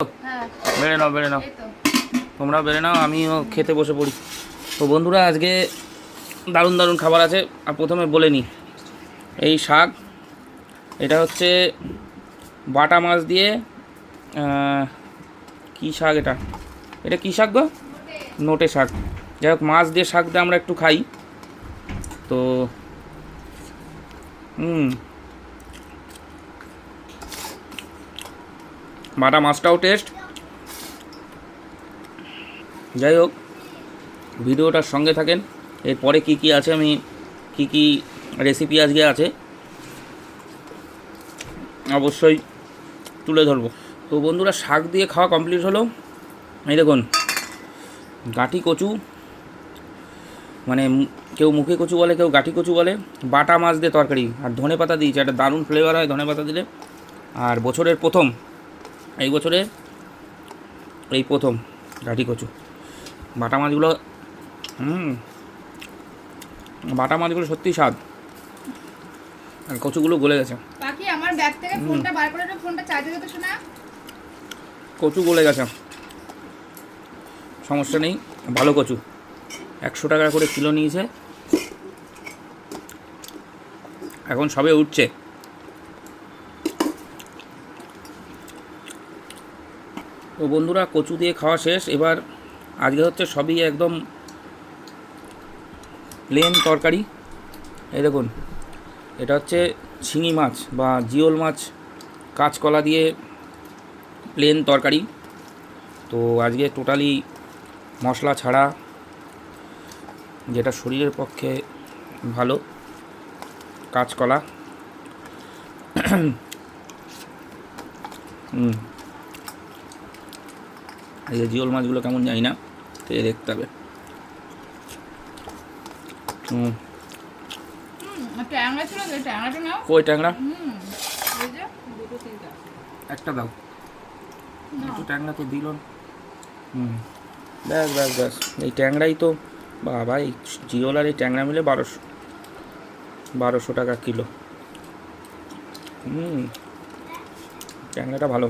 বেড়ে নাও তোমরা বেড়ে নাও, আমিও খেতে বসে পড়ি। তো বন্ধুরা, আজকে দারুণ দারুণ খাবার আছে। আর প্রথমে বলে নিই, এই শাক, এটা হচ্ছে বাটা মাছ দিয়ে কী শাক, এটা কী শাক গো? নোটে শাক। যাই হোক, মাছ দিয়ে শাকটা আমরা একটু খাই। তো বাটা মাছটাও টেস্ট। যাই হোক, ভিডিওটার সঙ্গে থাকেন। এরপরে কি কি আছে, আমি কি কি রেসিপি আজকে আছে অবশ্যই তুলে ধরবো। তো বন্ধুরা, শাক দিয়ে খাওয়া কমপ্লিট হলো। এই দেখুন, গাঁটি কচু, মানে কেউ মুখে কচু বলে, কেউ গাঁটি কচু বলে, বাটা মাছ দিয়ে তরকারি, আর ধনে পাতা দিয়েছে। একটা দারুণ ফ্লেভার হয় ধনে পাতা দিলে। আর বছরের প্রথম, এই বছরে এই প্রথম গাঁটি কচু। বাটা মাছগুলো বাটা মাছগুলো সত্যিই স্বাদ, আর কচুগুলো গলে গেছে। বাকি আমার ব্যাগ থেকে ফোনটা বার করে দাও, ফোনটা চার্জে দিতে শোনা। কচু গলে গেছে, সমস্যা নেই। ভালো কচু 100 টাকা করে কিলো নিয়েছে, এখন সবে উঠছে। তো বন্ধুরা, কচু দিয়ে খাওয়া শেষ। এবার আজকে হচ্ছে সবই একদম প্লেন তরকারি। এই দেখুন, এটা হচ্ছে শিঙি মাছ বা জিওল মাছ, কাঁচকলা দিয়ে প্লেন তরকারি। তো আজকে টোটালি মশলা ছাড়া, যেটা শরীরের পক্ষে ভালো, কাঁচকলা। এই যে জিওল মাছগুলো কেমন জানি না, তো দেখতে হবে। কই ট্যাংরা? একটা দাও, একটু ট্যাংরা তো দিল। ব্যাস ব্যাস ব্যাস, এই ট্যাংরাই তো বাবা, এই জিওল আর এই ট্যাংরা মিলে 1200 টাকা কিলো। ট্যাংরাটা ভালো।